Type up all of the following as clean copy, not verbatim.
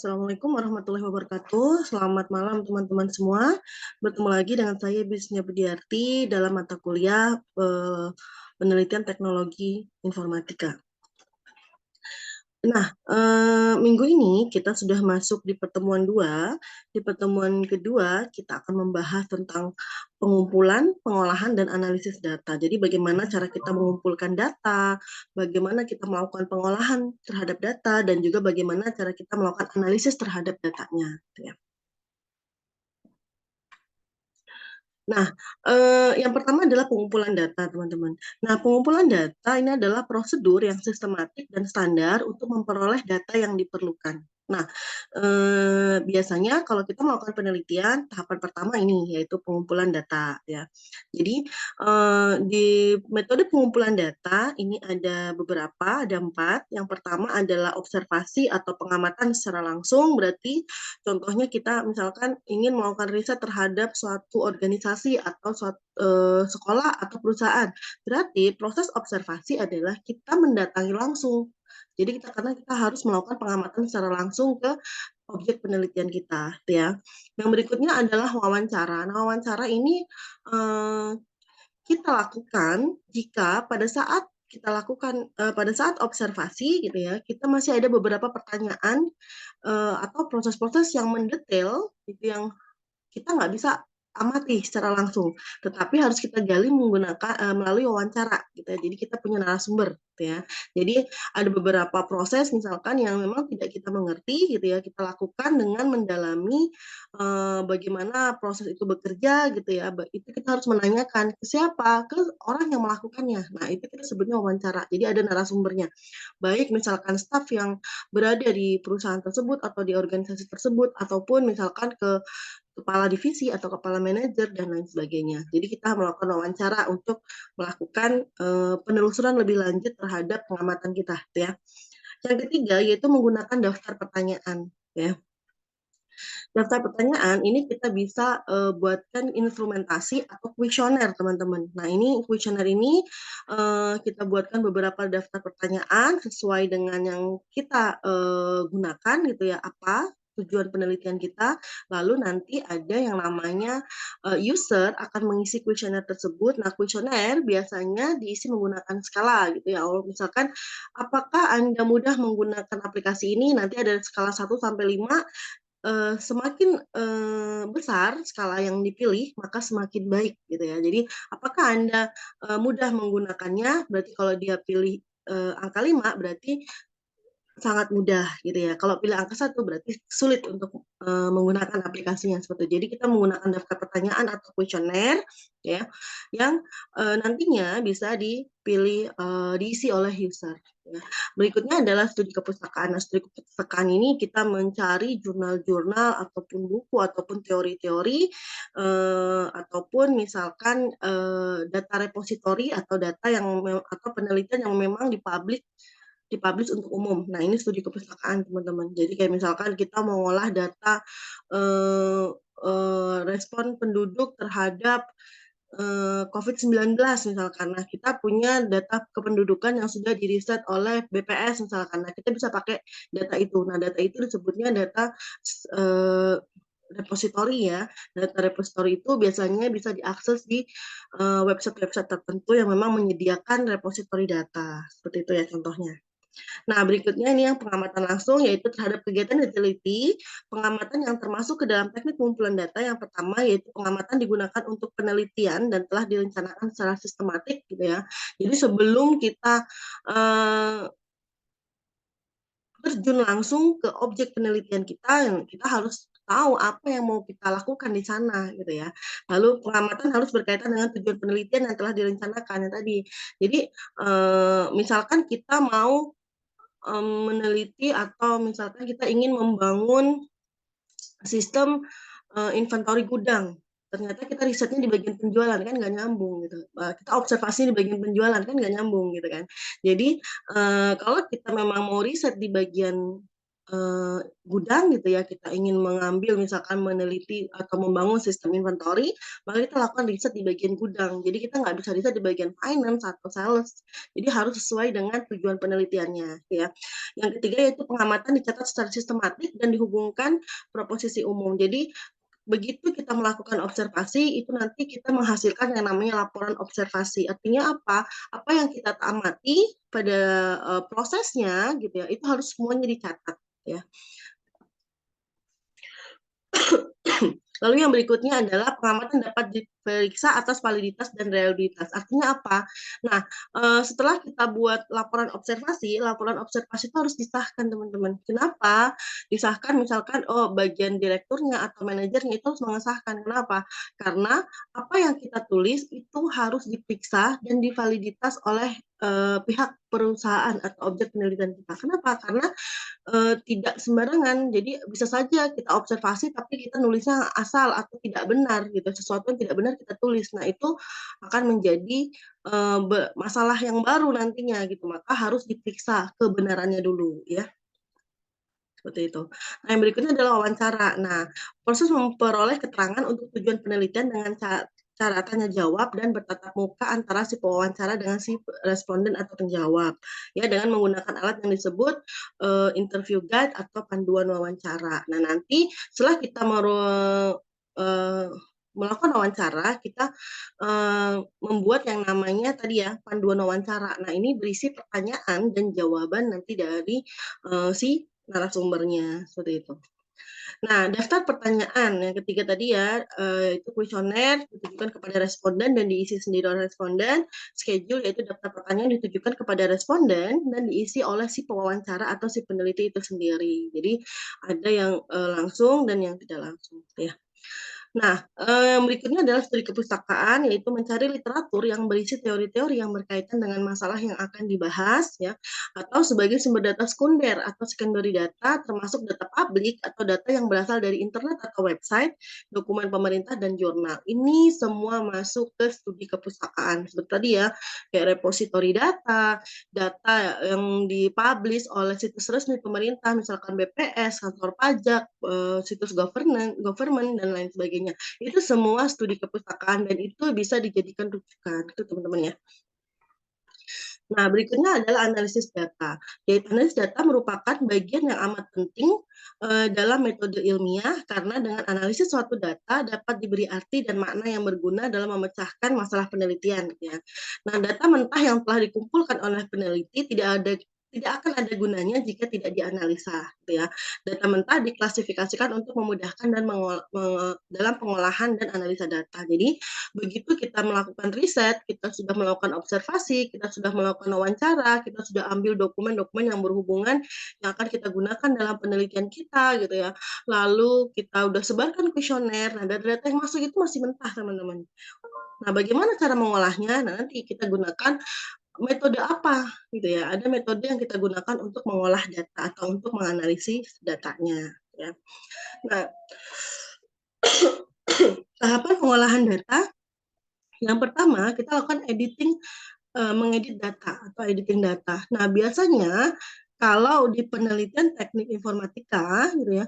Assalamualaikum warahmatullahi wabarakatuh. Selamat malam teman-teman semua. Bertemu lagi dengan saya Bisnya Budiarti dalam mata kuliah penelitian teknologi informatika. Nah, minggu ini kita sudah masuk di pertemuan 2. Di pertemuan kedua, kita akan membahas tentang pengumpulan, pengolahan, dan analisis data. Jadi bagaimana cara kita mengumpulkan data, bagaimana kita melakukan pengolahan terhadap data, dan juga bagaimana cara kita melakukan analisis terhadap datanya. Gitu ya. Nah, yang pertama adalah pengumpulan data, teman-teman. Nah, pengumpulan data ini adalah prosedur yang sistematik dan standar untuk memperoleh data yang diperlukan. Nah, biasanya kalau kita melakukan penelitian, tahapan pertama ini yaitu pengumpulan data, ya. Jadi, di metode pengumpulan data ini ada beberapa, ada 4. Yang pertama adalah observasi atau pengamatan secara langsung, berarti contohnya kita misalkan ingin melakukan riset terhadap suatu organisasi atau suatu sekolah atau perusahaan. Berarti proses observasi adalah kita mendatangi langsung. Jadi karena kita harus melakukan pengamatan secara langsung ke objek penelitian kita, gitu ya. Yang berikutnya adalah wawancara. Nah, wawancara ini kita lakukan jika pada saat observasi gitu ya, kita masih ada beberapa pertanyaan atau proses-proses yang mendetail gitu yang kita nggak bisa amati secara langsung, tetapi harus kita gali menggunakan melalui wawancara gitu ya. Jadi kita punya narasumber gitu ya. Jadi ada beberapa proses misalkan yang memang tidak kita mengerti gitu ya, kita lakukan dengan mendalami bagaimana proses itu bekerja gitu ya. Itu kita harus menanyakan ke siapa? Ke orang yang melakukannya. Nah, itu kita sebutnya wawancara. Jadi ada narasumbernya. Baik misalkan staf yang berada di perusahaan tersebut atau di organisasi tersebut ataupun misalkan ke kepala divisi atau kepala manajer dan lain sebagainya. Jadi kita melakukan wawancara untuk melakukan penelusuran lebih lanjut terhadap pengamatan kita, gitu ya. Yang ketiga yaitu menggunakan daftar pertanyaan, ya. Daftar pertanyaan ini kita bisa buatkan instrumentasi atau kuesioner, teman-teman. Nah, ini kuesioner ini kita buatkan beberapa daftar pertanyaan sesuai dengan yang kita gunakan gitu ya, apa tujuan penelitian kita, lalu nanti ada yang namanya user akan mengisi kuesioner tersebut. Nah, kuesioner biasanya diisi menggunakan skala gitu ya. Misalkan apakah Anda mudah menggunakan aplikasi ini? Nanti ada skala 1 sampai 5. Semakin besar skala yang dipilih, maka semakin baik gitu ya. Jadi apakah Anda mudah menggunakannya? Berarti kalau dia pilih angka 5 berarti sangat mudah gitu ya. Kalau pilih angka 1 berarti sulit untuk menggunakan aplikasinya seperti itu. Jadi kita menggunakan daftar pertanyaan atau kuesioner ya, yang nantinya bisa dipilih diisi oleh user ya. Berikutnya adalah studi kepustakaan. Nah, studi kepustakaan ini kita mencari jurnal-jurnal ataupun buku ataupun teori-teori ataupun misalkan data repositori atau data yang atau penelitian yang memang dipublish untuk umum. Nah, ini studi kepustakaan, teman-teman. Jadi kayak misalkan kita mau ngolah data respon penduduk terhadap COVID-19 misalkan. Nah, kita punya data kependudukan yang sudah diriset oleh BPS misalkan. Nah, kita bisa pakai data itu. Nah, data itu disebutnya data repositori ya. Data repositori itu biasanya bisa diakses di website-website tertentu yang memang menyediakan repositori data. Seperti itu ya contohnya. Nah, berikutnya ini yang pengamatan langsung, yaitu terhadap kegiatan dan teliti, pengamatan yang termasuk ke dalam teknik pengumpulan data. Yang pertama yaitu pengamatan digunakan untuk penelitian dan telah direncanakan secara sistematik gitu ya. Jadi sebelum kita terjun langsung ke objek penelitian kita harus tahu apa yang mau kita lakukan di sana gitu ya. Lalu pengamatan harus berkaitan dengan tujuan penelitian yang telah direncanakan yang tadi. Jadi misalkan kita mau meneliti atau misalkan kita ingin membangun sistem inventory gudang. Ternyata kita risetnya di bagian penjualan kan nggak nyambung gitu. Kita observasi di bagian penjualan kan nggak nyambung gitu kan. Jadi kalau kita memang mau riset di bagian gudang gitu ya, kita ingin mengambil misalkan meneliti atau membangun sistem inventory, maka kita lakukan riset di bagian gudang. Jadi kita nggak bisa riset di bagian finance atau sales. Jadi harus sesuai dengan tujuan penelitiannya ya. Yang ketiga yaitu pengamatan dicatat secara sistematik dan dihubungkan proposisi umum. Jadi begitu kita melakukan observasi, itu nanti kita menghasilkan yang namanya laporan observasi. Artinya apa? Apa yang kita amati pada prosesnya gitu ya, itu harus semuanya dicatat ya. Lalu yang berikutnya adalah pengamatan dapat diperiksa atas validitas dan reliabilitas. Artinya apa? Nah, setelah kita buat laporan observasi itu harus disahkan, teman-teman. Kenapa? Disahkan misalkan, oh bagian direkturnya atau manajernya itu harus mengesahkan. Kenapa? Karena apa yang kita tulis itu harus diperiksa dan divaliditas oleh pihak perusahaan atau objek penelitian kita. Kenapa? Karena tidak sembarangan. Jadi bisa saja kita observasi tapi kita nulisnya asal atau tidak benar gitu. Sesuatu yang tidak benar kita tulis. Nah, itu akan menjadi masalah yang baru nantinya gitu. Maka harus diperiksa kebenarannya dulu ya. Seperti itu. Nah, yang berikutnya adalah wawancara. Nah, proses memperoleh keterangan untuk tujuan penelitian dengan cara tanya jawab dan bertatap muka antara si pewawancara dengan si responden atau penjawab ya dengan menggunakan alat yang disebut interview guide atau panduan wawancara. Nah, nanti setelah kita melakukan wawancara, kita membuat yang namanya tadi ya panduan wawancara. Nah, ini berisi pertanyaan dan jawaban nanti dari si narasumbernya seperti itu. Nah, daftar pertanyaan yang ketiga tadi ya, itu kuesioner ditujukan kepada responden dan diisi sendiri oleh responden. Schedule yaitu daftar pertanyaan ditujukan kepada responden dan diisi oleh si pewawancara atau si peneliti itu sendiri. Jadi ada yang langsung dan yang tidak langsung ya. Nah, berikutnya adalah studi kepustakaan, yaitu mencari literatur yang berisi teori-teori yang berkaitan dengan masalah yang akan dibahas, ya, atau sebagai sumber data sekunder atau secondary data, termasuk data publik atau data yang berasal dari internet atau website, dokumen pemerintah, dan jurnal. Ini semua masuk ke studi kepustakaan. Seperti tadi ya, kayak repositori data, data yang dipublish oleh situs resmi pemerintah, misalkan BPS, kantor pajak, situs government, dan lain sebagainya. Itu semua studi kepustakaan dan itu bisa dijadikan rujukan, itu teman-teman ya. Nah, berikutnya adalah analisis data. Yaitu analisis data merupakan bagian yang amat penting dalam metode ilmiah karena dengan analisis suatu data dapat diberi arti dan makna yang berguna dalam memecahkan masalah penelitian. Ya. Nah, data mentah yang telah dikumpulkan oleh peneliti tidak akan ada gunanya jika tidak dianalisa, gitu ya. Data mentah diklasifikasikan untuk memudahkan dan dalam pengolahan dan analisa data. Jadi begitu kita melakukan riset, kita sudah melakukan observasi, kita sudah melakukan wawancara, kita sudah ambil dokumen-dokumen yang berhubungan yang akan kita gunakan dalam penelitian kita gitu ya. Lalu kita udah sebarkan kuesioner. Nah, data-data yang masuk itu masih mentah, teman-teman. Nah, bagaimana cara mengolahnya? Nah, nanti kita gunakan metode apa gitu ya. Ada metode yang kita gunakan untuk mengolah data atau untuk menganalisis datanya ya. Nah, tahapan pengolahan data yang pertama kita lakukan mengedit data atau editing data. Nah, biasanya kalau di penelitian teknik informatika gitu ya,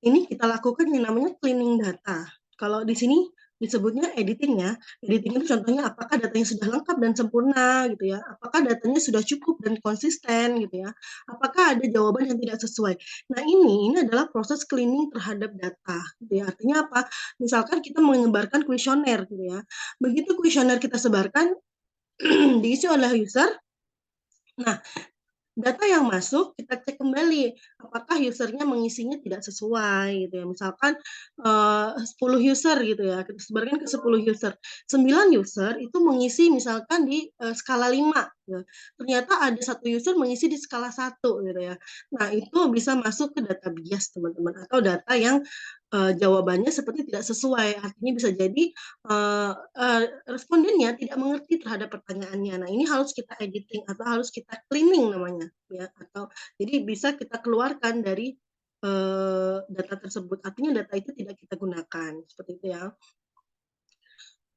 ini kita lakukan yang namanya cleaning data. Kalau di sini disebutnya editing ya. Editing itu contohnya apakah datanya sudah lengkap dan sempurna gitu ya. Apakah datanya sudah cukup dan konsisten gitu ya. Apakah ada jawaban yang tidak sesuai. Nah, ini adalah proses cleaning terhadap data gitu ya. Artinya apa? Misalkan kita menyebarkan kuesioner gitu ya. Begitu kuesioner kita sebarkan diisi oleh user. Nah, data yang masuk kita cek kembali apakah usernya mengisinya tidak sesuai gitu ya. Misalkan 10 user gitu ya, kita sebarkan ke 10 user. 9 user itu mengisi misalkan di skala 5 gitu. Ternyata ada satu user mengisi di skala 1 gitu ya. Nah, itu bisa masuk ke data bias teman-teman atau data yang jawabannya seperti tidak sesuai. Artinya bisa jadi respondennya tidak mengerti terhadap pertanyaannya. Nah, ini harus kita editing atau harus kita cleaning namanya, ya. Atau jadi bisa kita keluarkan dari data tersebut. Artinya data itu tidak kita gunakan, seperti itu ya.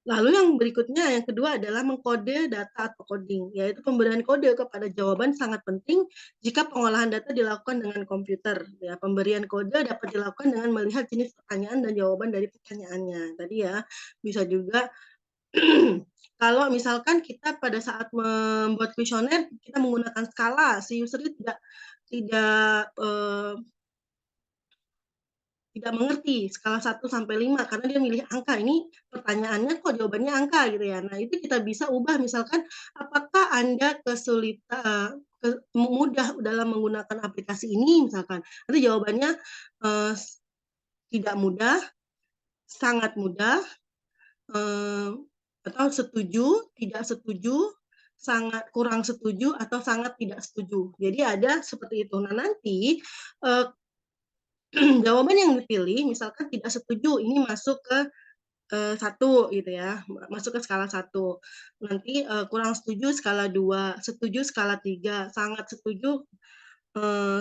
Lalu yang berikutnya, yang kedua adalah mengkode data atau coding, yaitu pemberian kode kepada jawaban sangat penting jika pengolahan data dilakukan dengan komputer. Ya, pemberian kode dapat dilakukan dengan melihat jenis pertanyaan dan jawaban dari pertanyaannya. Tadi ya, bisa juga kalau misalkan kita pada saat membuat kuesioner kita menggunakan skala, si user tidak tidak tidak mengerti skala 1 sampai 5 karena dia milih angka, ini pertanyaannya kok jawabannya angka gitu ya. Nah, itu kita bisa ubah misalkan apakah Anda mudah dalam menggunakan aplikasi ini misalkan, nanti jawabannya, eee, tidak mudah, sangat mudah, eee, atau setuju, tidak setuju, sangat kurang setuju, atau sangat tidak setuju. Jadi ada seperti itu. Nah, nanti, eee, jawaban yang dipilih misalkan tidak setuju ini masuk ke 1 gitu ya, masuk ke skala 1. Nanti, kurang setuju skala 2, setuju skala 3, sangat setuju,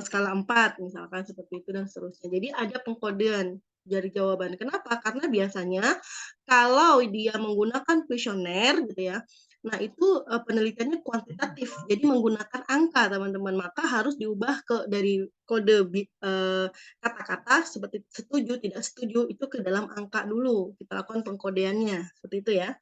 skala 4 misalkan seperti itu dan seterusnya. Jadi ada pengkodean dari jawaban. Kenapa? Karena biasanya kalau dia menggunakan kuesioner gitu ya, nah itu, penelitiannya kuantitatif, jadi menggunakan angka teman-teman, maka harus diubah dari kode kata-kata seperti setuju, tidak setuju, itu ke dalam angka dulu, kita lakukan pengkodeannya, seperti itu ya.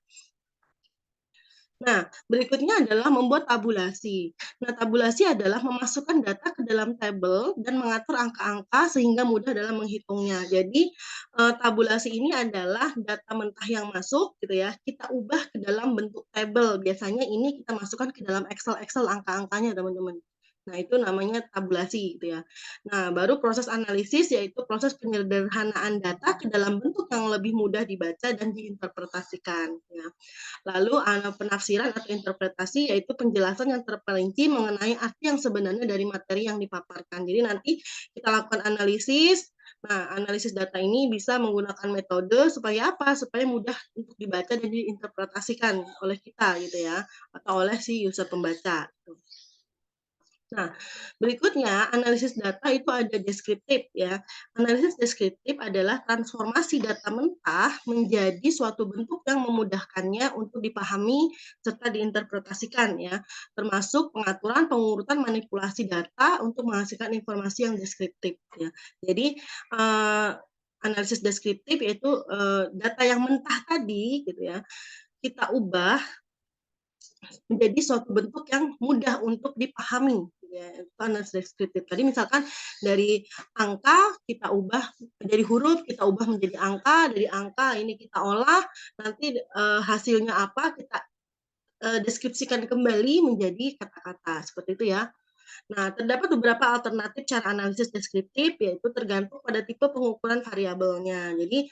Nah, berikutnya adalah membuat tabulasi. Nah, tabulasi adalah memasukkan data ke dalam tabel dan mengatur angka-angka sehingga mudah dalam menghitungnya. Jadi, tabulasi ini adalah data mentah yang masuk gitu ya, kita ubah ke dalam bentuk tabel. Biasanya ini kita masukkan ke dalam Excel angka-angkanya, teman-teman. Nah, itu namanya tabulasi gitu ya. Nah, baru proses analisis yaitu proses penyederhanaan data ke dalam bentuk yang lebih mudah dibaca dan diinterpretasikan ya. Lalu penafsiran atau interpretasi yaitu penjelasan yang terperinci mengenai arti yang sebenarnya dari materi yang dipaparkan. Jadi nanti kita lakukan analisis. Nah, analisis data ini bisa menggunakan metode supaya apa? Supaya mudah untuk dibaca dan diinterpretasikan oleh kita gitu ya, atau oleh si user pembaca. Gitu. Nah, berikutnya analisis data itu ada deskriptif ya. Analisis deskriptif adalah transformasi data mentah menjadi suatu bentuk yang memudahkannya untuk dipahami serta diinterpretasikan ya, termasuk pengaturan, pengurutan, manipulasi data untuk menghasilkan informasi yang deskriptif ya. Jadi analisis deskriptif yaitu data yang mentah tadi gitu ya, kita ubah menjadi suatu bentuk yang mudah untuk dipahami ya, analisis deskriptif. Tadi misalkan dari angka kita ubah dari huruf kita ubah menjadi angka, dari angka ini kita olah, nanti hasilnya apa kita deskripsikan kembali menjadi kata-kata, seperti itu ya. Nah, terdapat beberapa alternatif cara analisis deskriptif, yaitu tergantung pada tipe pengukuran variabelnya. Jadi,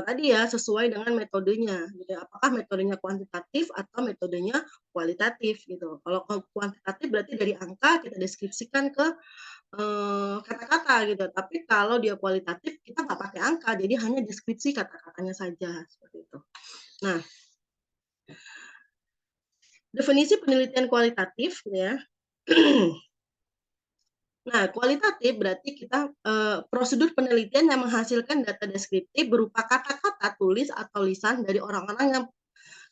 tadi ya, sesuai dengan metodenya, gitu ya. Apakah metodenya kuantitatif atau metodenya kualitatif, gitu. Kalau kuantitatif berarti dari angka kita deskripsikan ke kata-kata, gitu. Tapi kalau dia kualitatif, kita nggak pakai angka, jadi hanya deskripsi kata-katanya saja, seperti itu. Nah, definisi penelitian kualitatif, ya. Nah, kualitatif berarti kita prosedur penelitian yang menghasilkan data deskriptif berupa kata-kata tulis atau lisan dari orang-orang yang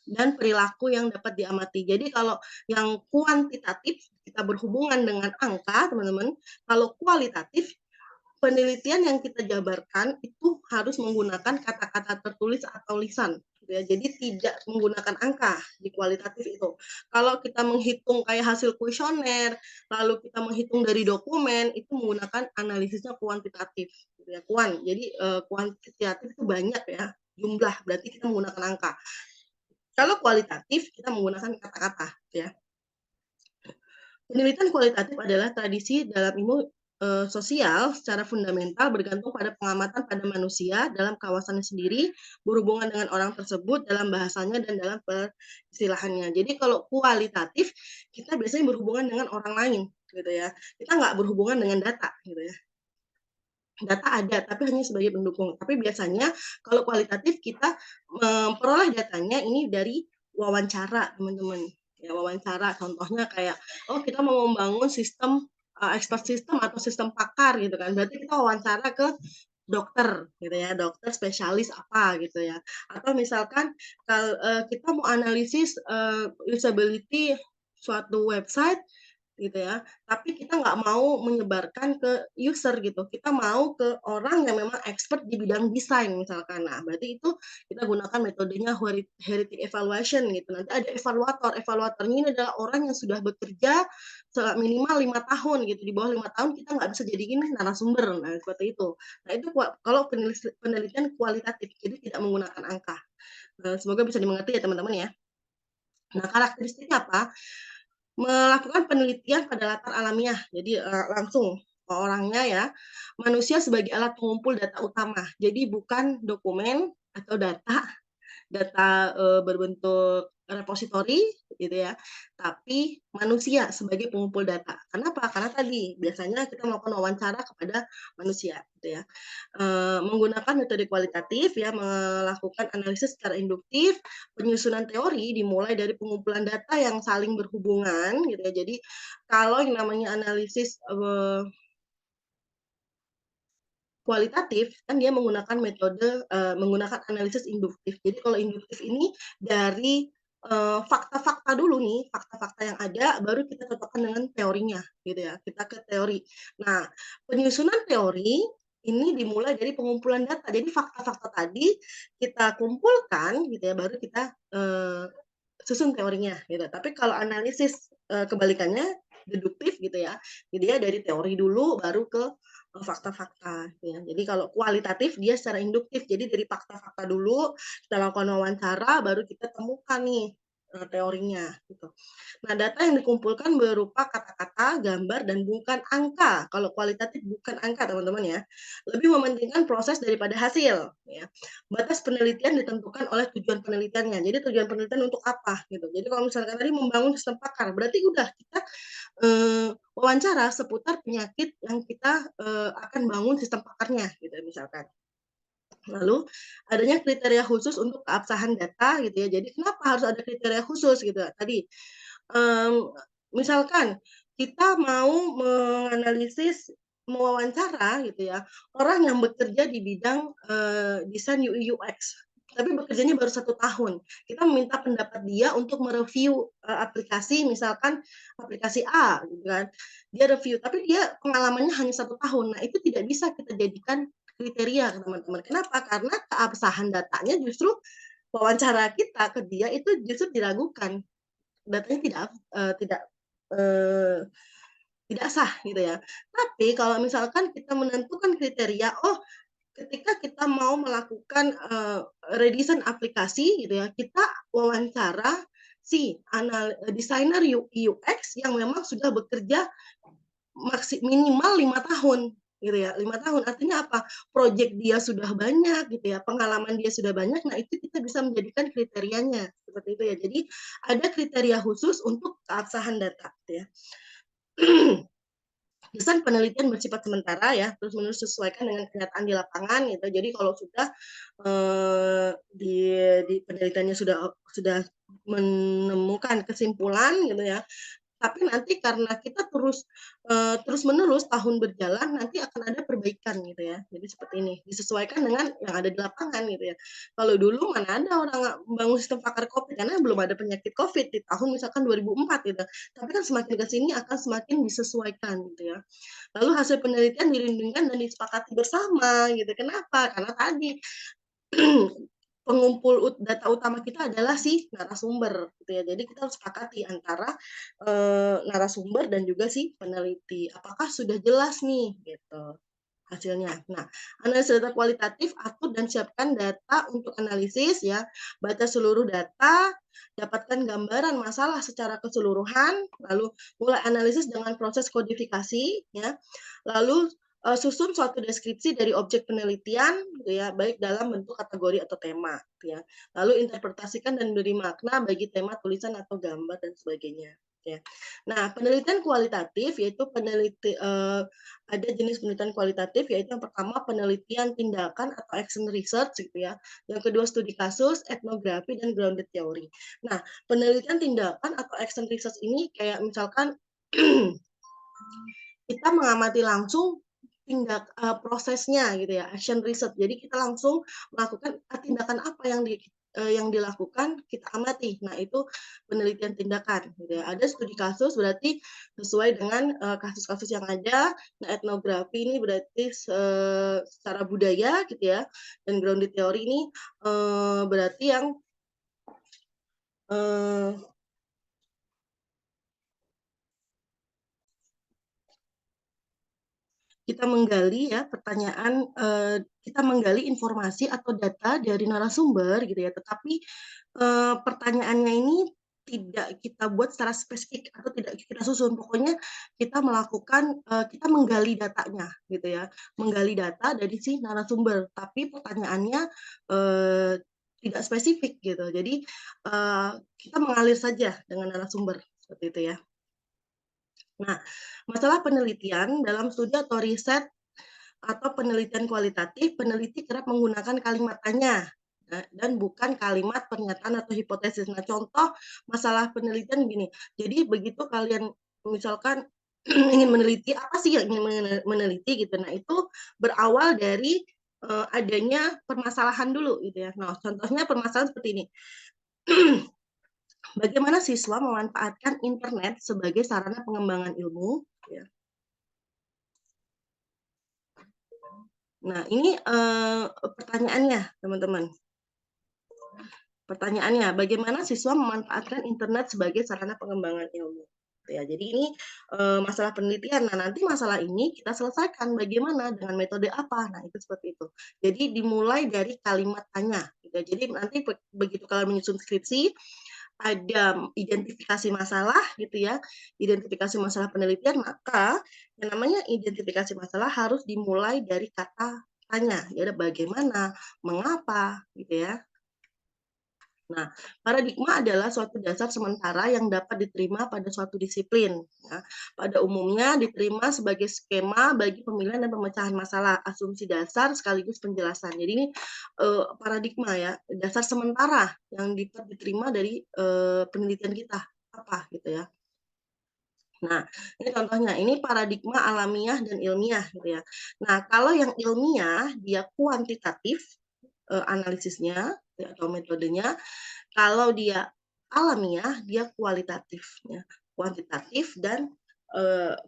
dan perilaku yang dapat diamati. Jadi kalau yang kuantitatif kita berhubungan dengan angka, teman-teman. Kalau kualitatif penelitian yang kita jabarkan itu harus menggunakan kata-kata tertulis atau lisan, gitu ya. Jadi tidak menggunakan angka di kualitatif itu. Kalau kita menghitung kayak hasil kuesioner, lalu kita menghitung dari dokumen, itu menggunakan analisisnya kuantitatif, gitu ya, kuan. Jadi kuantitatif itu banyak ya, jumlah, berarti kita menggunakan angka. Kalau kualitatif kita menggunakan kata-kata, ya. Penelitian kualitatif adalah tradisi dalam ilmu sosial secara fundamental bergantung pada pengamatan pada manusia dalam kawasannya sendiri, berhubungan dengan orang tersebut dalam bahasanya dan dalam peristilahannya. Jadi kalau kualitatif kita biasanya berhubungan dengan orang lain, gitu ya. Kita nggak berhubungan dengan data, gitu ya. Data ada, tapi hanya sebagai pendukung. Tapi biasanya kalau kualitatif kita memperoleh datanya ini dari wawancara, teman-teman. Ya, wawancara, contohnya kayak, oh kita mau membangun sistem expert system atau sistem pakar gitu kan. Berarti kita wawancara ke dokter gitu ya, dokter spesialis apa gitu ya. Atau misalkan kita mau analisis, usability suatu website gitu ya, tapi kita nggak mau menyebarkan ke user gitu, kita mau ke orang yang memang expert di bidang desain misalkan. Nah, berarti itu kita gunakan metodenya heritage evaluation gitu. Nanti ada evaluator, evaluatornya ini adalah orang yang sudah bekerja minimal 5 tahun gitu, di bawah 5 tahun kita nggak bisa jadiin narasumber, nah seperti itu. Nah itu kalau penelitian kualitatif, jadi tidak menggunakan angka. Semoga bisa dimengerti ya teman-teman ya. Nah karakteristiknya apa? Melakukan penelitian pada latar alamiah, jadi, langsung orangnya ya, manusia sebagai alat pengumpul data utama. Jadi bukan dokumen atau data berbentuk repositori gitu ya, tapi manusia sebagai pengumpul data. Kenapa? Karena tadi biasanya kita melakukan wawancara kepada manusia gitu ya. Menggunakan metode kualitatif ya, melakukan analisis secara induktif, penyusunan teori dimulai dari pengumpulan data yang saling berhubungan gitu ya. Jadi kalau yang namanya analisis, kualitatif, kan dia menggunakan metode, menggunakan analisis induktif. Jadi kalau induktif ini dari, fakta-fakta dulu nih, fakta-fakta yang ada, baru kita cocokkan dengan teorinya, gitu ya, kita ke teori. Nah, penyusunan teori ini dimulai dari pengumpulan data. Jadi fakta-fakta tadi kita kumpulkan gitu ya, baru kita, susun teorinya gitu. Tapi kalau analisis, kebalikannya deduktif gitu ya, dia dari teori dulu baru ke fakta-fakta ya. Jadi kalau kualitatif dia secara induktif, jadi dari fakta-fakta dulu, kita lakukan wawancara, baru kita temukan nih, teorinya gitu. Nah, data yang dikumpulkan berupa kata-kata, gambar, dan bukan angka. Kalau kualitatif bukan angka teman-teman ya. Lebih mementingkan proses daripada hasil ya. Batas penelitian ditentukan oleh tujuan penelitiannya. Jadi tujuan penelitian untuk apa gitu. Jadi kalau misalkan tadi membangun sistem pakar, berarti udah kita wawancara seputar penyakit yang kita, akan bangun sistem pakarnya gitu misalkan. Lalu adanya kriteria khusus untuk keabsahan data gitu ya. Jadi kenapa harus ada kriteria khusus gitu tadi, mmm, misalkan kita mau menganalisis, mewawancara gitu ya, orang yang bekerja di bidang, desain UI UX, tapi bekerjanya baru 1 tahun. Kita meminta pendapat dia untuk mereview, aplikasi misalkan aplikasi A gitu kan. Dia review, tapi dia pengalamannya hanya 1 tahun. Nah, itu tidak bisa kita jadikan kriteria teman-teman. Kenapa? Karena keabsahan datanya justru wawancara kita ke dia itu justru diragukan. Datanya eee, tidak sah gitu ya. Tapi kalau misalkan kita menentukan kriteria, oh ketika kita mau melakukan, redesign aplikasi gitu ya, kita wawancara si desainer UI UX yang memang sudah bekerja minimal 5 tahun gitu ya, 5 tahun artinya apa, project dia sudah banyak gitu ya, pengalaman dia sudah banyak, nah itu kita bisa menjadikan kriterianya, seperti itu ya. Jadi ada kriteria khusus untuk keabsahan data gitu ya. Desain penelitian bersifat sementara ya, terus-menerus sesuaikan dengan kenyataan di lapangan gitu. Jadi kalau sudah, di penelitiannya sudah menemukan kesimpulan gitu ya, tapi nanti karena kita terus-menerus tahun berjalan, nanti akan ada perbaikan gitu ya. Jadi seperti ini, disesuaikan dengan yang ada di lapangan gitu ya. Kalau dulu mana ada orang membangun sistem pakar Covid, karena belum ada penyakit Covid di tahun misalkan 2004 gitu. Tapi kan semakin ke sini akan semakin disesuaikan gitu ya. Lalu hasil penelitian dirundingkan dan disepakati bersama gitu. Kenapa? Karena tadi pengumpul data utama kita adalah si narasumber gitu ya. Jadi kita harus sepakati antara, narasumber dan juga si peneliti. Apakah sudah jelas nih gitu hasilnya. Nah, analisis data kualitatif, atur dan siapkan data untuk analisis ya, baca seluruh data, dapatkan gambaran masalah secara keseluruhan, lalu mulai analisis dengan proses kodifikasi ya, lalu susun suatu deskripsi dari objek penelitian gitu ya, baik dalam bentuk kategori atau tema gitu ya. Lalu interpretasikan dan beri makna bagi tema, tulisan atau gambar dan sebagainya ya. Nah, penelitian kualitatif yaitu ada jenis penelitian kualitatif yaitu yang pertama penelitian tindakan atau action research gitu ya. Yang kedua studi kasus, etnografi dan grounded theory. Nah, penelitian tindakan atau action research ini kayak misalkan kita mengamati langsung prosesnya gitu ya, action research. Jadi kita langsung melakukan tindakan apa yang dilakukan, kita amati. Nah, itu penelitian tindakan gitu ya. Ada studi kasus berarti sesuai dengan kasus-kasus yang ada. Nah, etnografi ini berarti secara budaya gitu ya, dan grounded theory ini berarti yang kita menggali ya kita menggali informasi atau data dari narasumber gitu ya, tetapi pertanyaannya ini tidak kita buat secara spesifik atau tidak kita susun. Pokoknya kita kita menggali datanya gitu ya, menggali data dari si narasumber, tapi pertanyaannya tidak spesifik gitu. Jadi kita mengalir saja dengan narasumber seperti itu ya. Nah, masalah penelitian dalam studi atau riset atau penelitian kualitatif, peneliti kerap menggunakan kalimat tanya dan bukan kalimat pernyataan atau hipotesis. Nah, contoh masalah penelitian gini. Jadi begitu kalian misalkan ingin meneliti apa sih yang ingin meneliti gitu. Nah, itu berawal dari adanya permasalahan dulu gitu ya. Nah, contohnya permasalahan seperti ini. Bagaimana siswa memanfaatkan internet sebagai sarana pengembangan ilmu? Ya. Nah, ini pertanyaannya, teman-teman. Pertanyaannya, bagaimana siswa memanfaatkan internet sebagai sarana pengembangan ilmu? Ya, jadi ini masalah penelitian. Nah, nanti masalah ini kita selesaikan bagaimana dengan metode apa. Nah, itu seperti itu. Jadi dimulai dari kalimat tanya. Gitu. Jadi nanti begitu kalian menyusun skripsi, ada identifikasi masalah gitu ya, identifikasi masalah penelitian, maka yang namanya identifikasi masalah harus dimulai dari kata tanya, ya bagaimana, mengapa, gitu ya. Nah, paradigma adalah suatu dasar sementara yang dapat diterima pada suatu disiplin. Ya. Pada umumnya diterima sebagai skema bagi pemilihan dan pemecahan masalah, asumsi dasar sekaligus penjelasan. Jadi ini paradigma ya, dasar sementara yang dapat diterima dari penelitian kita apa gitu ya. Nah, ini contohnya, ini paradigma alamiah dan ilmiah gitu ya. Nah, kalau yang ilmiah dia kuantitatif analisisnya atau metodenya, kalau dia alamiah, dia kualitatif, ya. Kuantitatif dan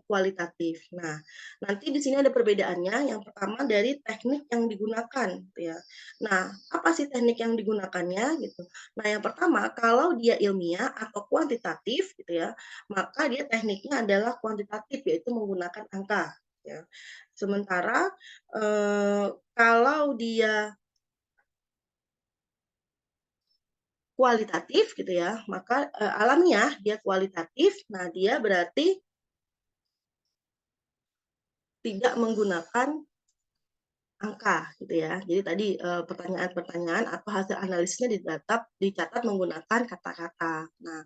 kualitatif. Nah, nanti di sini ada perbedaannya. Yang pertama dari teknik yang digunakan, ya. Nah, apa sih teknik yang digunakannya, gitu? Nah, yang pertama, kalau dia ilmiah atau kuantitatif, gitu ya, maka dia tekniknya adalah kuantitatif, yaitu menggunakan angka, ya. Sementara kalau dia kualitatif gitu ya, maka alamiah dia kualitatif, nah dia berarti tidak menggunakan angka gitu ya. Jadi tadi pertanyaan-pertanyaan atau hasil analisisnya dicatat menggunakan kata-kata. Nah,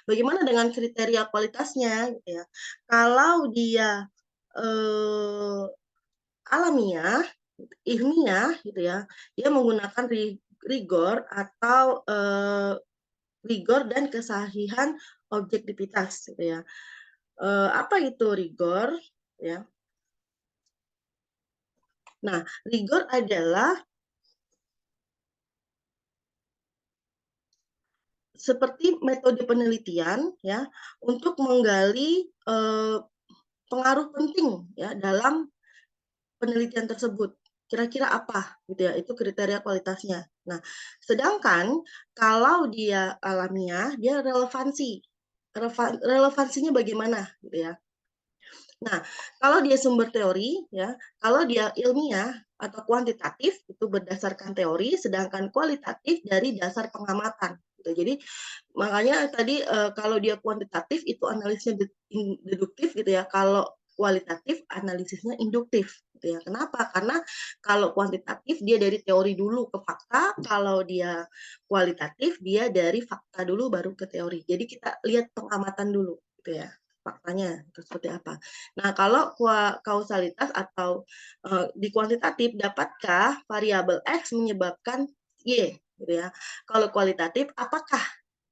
bagaimana dengan kriteria kualitasnya gitu ya? Kalau dia alamiah, ilmiah gitu ya, dia menggunakan rigor atau rigor dan kesahihan objektivitas gitu ya. Apa itu rigor ya? Nah, rigor adalah seperti metode penelitian ya untuk menggali pengaruh penting ya dalam penelitian tersebut. Kira-kira apa gitu ya? Itu kriteria kualitasnya. Nah, sedangkan kalau dia alamiah, dia relevansi. Relevansinya bagaimana gitu ya? Nah, kalau dia sumber teori, ya, kalau dia ilmiah atau kuantitatif itu berdasarkan teori, sedangkan kualitatif dari dasar pengamatan. Gitu. Jadi makanya tadi kalau dia kuantitatif itu analisisnya deduktif gitu ya. Kalau kualitatif analisisnya induktif gitu ya. Kenapa? Karena kalau kuantitatif dia dari teori dulu ke fakta, kalau dia kualitatif dia dari fakta dulu baru ke teori. Jadi kita lihat pengamatan dulu gitu ya. Faktanya itu seperti apa. Nah, kalau kausalitas atau di kuantitatif, dapatkah variabel X menyebabkan Y? Gitu ya. Kalau kualitatif, apakah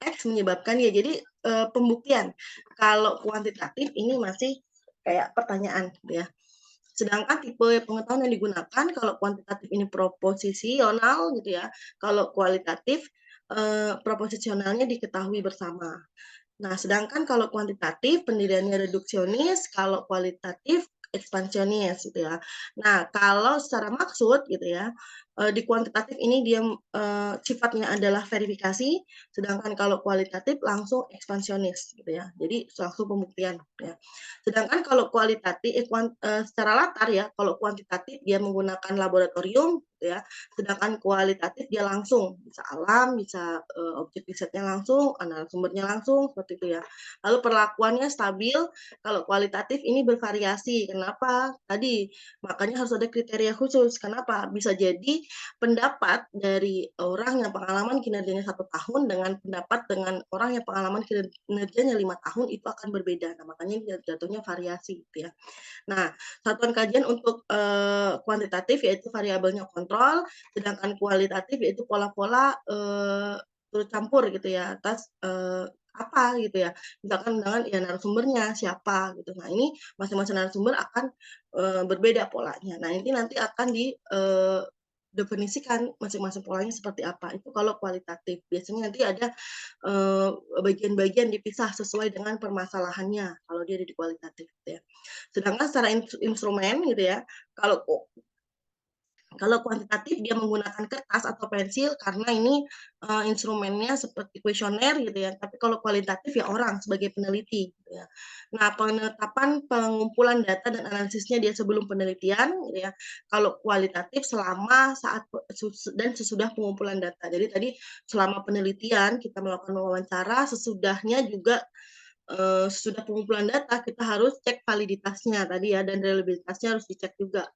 X menyebabkan Y? Jadi pembuktian. Kalau kuantitatif ini masih kayak pertanyaan, gitu ya. Sedangkan tipe pengetahuan yang digunakan kalau kuantitatif ini proposisional gitu ya, kalau kualitatif proposisionalnya diketahui bersama. Nah, sedangkan kalau kuantitatif pendiriannya reduksionis, kalau kualitatif ekspansionis gitu ya. Nah, kalau secara maksud gitu ya, di kuantitatif ini dia sifatnya adalah verifikasi, sedangkan kalau kualitatif langsung ekspansionis gitu ya. Jadi langsung pembuktian ya. Sedangkan kalau kualitatif secara latar ya, kalau kuantitatif dia menggunakan laboratorium gitu ya, sedangkan kualitatif dia langsung bisa alam, bisa objek risetnya langsung, sumbernya langsung seperti itu ya. Lalu perlakuannya stabil, kalau kualitatif ini bervariasi. Kenapa? Tadi makanya harus ada kriteria khusus. Kenapa? Bisa jadi pendapat dari orang yang pengalaman kinerjanya 1 tahun dengan pendapat dengan orang yang pengalaman kinerjanya 5 tahun itu akan berbeda. Nah, makanya jatuhnya variasi gitu ya. Nah, satuan kajian untuk kuantitatif yaitu variabelnya kontrol, sedangkan kualitatif yaitu pola-pola turut campur gitu ya atas apa gitu ya. Misalkan dengan ya narasumbernya siapa gitu. Nah, ini masing-masing narasumber akan berbeda polanya. Nah, ini nanti akan di definisikan masing-masing polanya seperti apa. Itu kalau kualitatif. Biasanya nanti ada bagian-bagian dipisah sesuai dengan permasalahannya kalau dia di kualitatif gitu ya. Sedangkan secara instrumen gitu ya, kalau kalau kuantitatif dia menggunakan kertas atau pensil karena ini instrumennya seperti kuesioner gitu ya. Tapi kalau kualitatif ya orang sebagai peneliti gitu ya. Nah, penetapan pengumpulan data dan analisisnya dia sebelum penelitian gitu ya. Kalau kualitatif selama saat dan sesudah pengumpulan data. Jadi tadi selama penelitian kita melakukan wawancara, sesudahnya juga sesudah pengumpulan data kita harus cek validitasnya tadi ya dan reliabilitasnya harus dicek juga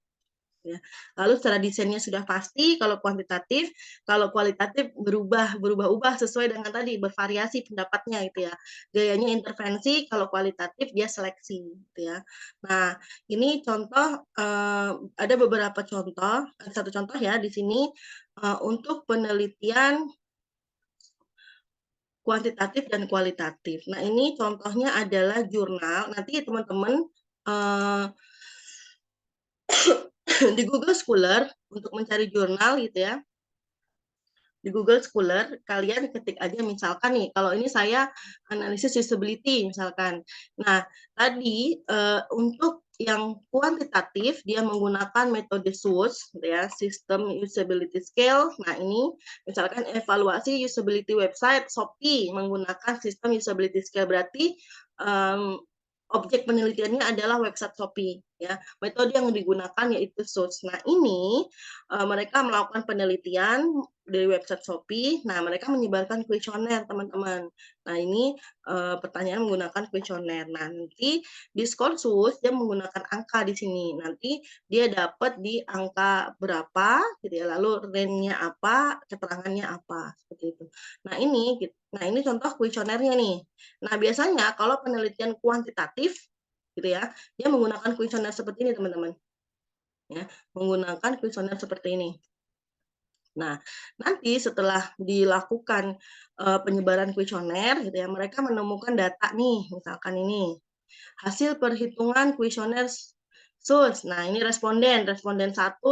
ya. Lalu secara desainnya sudah pasti kalau kuantitatif, kalau kualitatif berubah-ubah sesuai dengan tadi bervariasi pendapatnya gitu ya. Gayanya intervensi, kalau kualitatif dia seleksi gitu ya. Nah, ini contoh ada beberapa contoh, ada satu contoh ya di sini untuk penelitian kuantitatif dan kualitatif. Nah, ini contohnya adalah jurnal. Nanti teman-teman di Google Scholar untuk mencari jurnal gitu ya. Di Google Scholar kalian ketik aja misalkan nih, kalau ini saya analisis usability misalkan. Nah, tadi untuk yang kuantitatif dia menggunakan metode SWOT gitu ya, System Usability Scale. Nah, ini misalkan evaluasi usability website Shopee menggunakan sistem usability scale berarti objek penelitiannya adalah website Shopee ya. Metode yang digunakan yaitu SWOT. Nah, ini mereka melakukan penelitian dari website Shopee. Nah, mereka menyebarkan kuesioner, teman-teman. Nah, ini pertanyaan menggunakan kuesioner. Nah, nanti di Skorsus dia menggunakan angka di sini. Nanti dia dapat di angka berapa, gitu ya. Lalu range-nya apa, keterangannya apa, seperti itu. Nah, ini contoh kuesionernya nih. Nah, biasanya kalau penelitian kuantitatif, gitu ya, dia menggunakan kuesioner seperti ini, teman-teman. Ya, menggunakan kuesioner seperti ini. Nah, nanti setelah dilakukan penyebaran kuesioner gitu ya, mereka menemukan data nih, misalkan ini hasil perhitungan kuesioner SUS. Nah, ini responden 1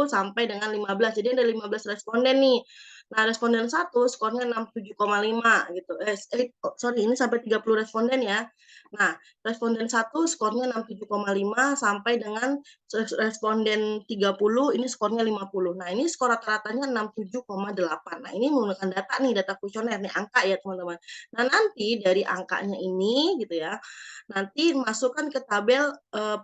sampai dengan 15. Jadi ada 15 responden nih. Nah, responden 1 skornya 67,5 gitu. Sorry, ini sampai 30 responden ya. Nah, responden 1 skornya 67,5 sampai dengan responden 30 ini skornya 50. Nah, ini skor rata-ratanya 67,8. Nah, ini menggunakan data nih, data kuesioner nih, angka ya, teman-teman. Nah, nanti dari angkanya ini gitu ya, nanti masukkan ke tabel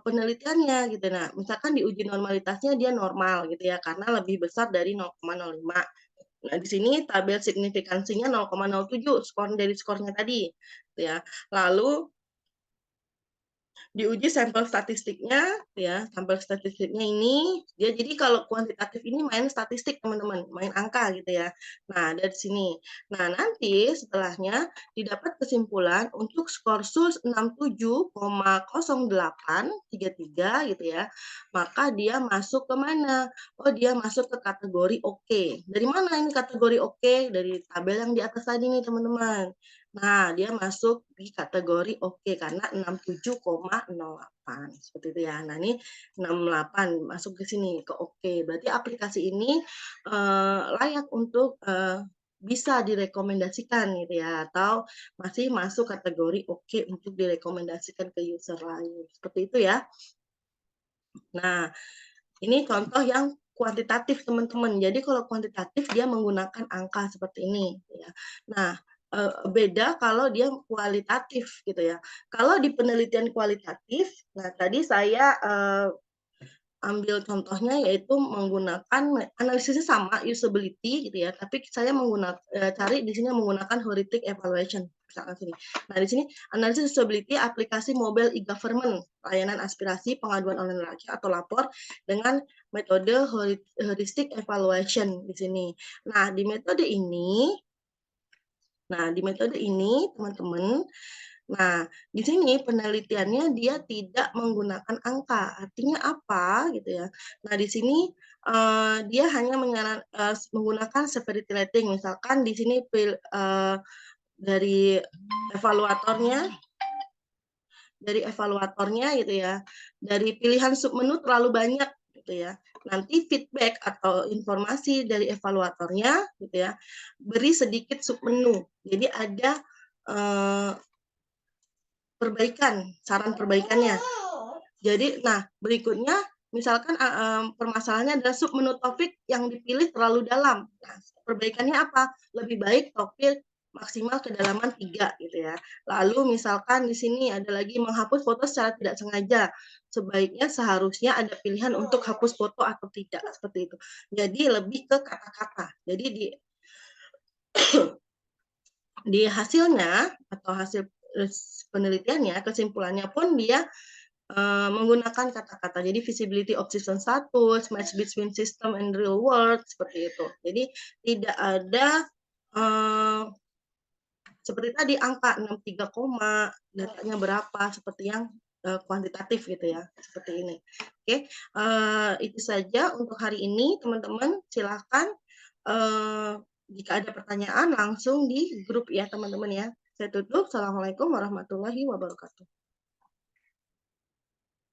penelitiannya gitu. Nah, misalkan di uji normalitasnya dia normal gitu ya, karena lebih besar dari 0,05. Nah, di sini tabel signifikansinya 0,07 skor dari skornya tadi gitu ya. Lalu diuji sampel statistiknya ya, sampel statistiknya ini dia jadi kalau kuantitatif ini main statistik teman-teman, main angka gitu ya. Nah, dari sini. Nah, nanti setelahnya didapat kesimpulan untuk skor SUS 67,0833 gitu ya. Maka dia masuk ke mana? Oh, dia masuk ke kategori oke. Dari mana ini kategori oke? Dari tabel yang di atas tadi nih, teman-teman. Nah, dia masuk di kategori oke karena 67,08 seperti itu ya. Nah, ini 68 masuk ke sini ke oke. Berarti aplikasi ini layak untuk bisa direkomendasikan gitu ya, atau masih masuk kategori oke untuk direkomendasikan ke user lain. Seperti itu ya. Nah, ini contoh yang kuantitatif teman-teman. Jadi kalau kuantitatif dia menggunakan angka seperti ini ya. Nah, beda kalau dia kualitatif gitu ya. Kalau di penelitian kualitatif, nah tadi saya ambil contohnya yaitu menggunakan analisisnya sama usability gitu ya, tapi saya cari di sini menggunakan heuristic evaluation misalkan sini. Nah, di sini analisis usability aplikasi mobile e-government, layanan aspirasi pengaduan online rakyat atau lapor dengan metode heuristic evaluation di sini. Nah, di metode ini teman-teman, nah, di sini penelitiannya dia tidak menggunakan angka. Artinya apa gitu ya. Nah, di sini dia hanya menggunakan severity rating. Misalkan di sini dari evaluatornya gitu ya. Dari pilihan submenu terlalu banyak gitu ya. Nanti feedback atau informasi dari evaluatornya gitu ya, beri sedikit submenu. Jadi ada saran perbaikannya. Jadi, nah berikutnya misalkan permasalahannya adalah submenu topik yang dipilih terlalu dalam. Nah, perbaikannya apa? Lebih baik topik maksimal kedalaman 3 gitu ya. Lalu misalkan di sini ada lagi menghapus foto secara tidak sengaja. Sebaiknya seharusnya ada pilihan untuk hapus foto atau tidak seperti itu. Jadi lebih ke kata-kata. Jadi di hasilnya atau hasil penelitiannya, kesimpulannya pun dia menggunakan kata-kata. Jadi visibility of system status, match between system and real world, seperti itu. Jadi tidak ada seperti tadi angka 63, datanya berapa, seperti yang kuantitatif gitu ya, seperti ini. Oke, itu saja untuk hari ini teman-teman. Silahkan jika ada pertanyaan langsung di grup ya teman-teman ya. Saya tutup. Assalamualaikum warahmatullahi wabarakatuh.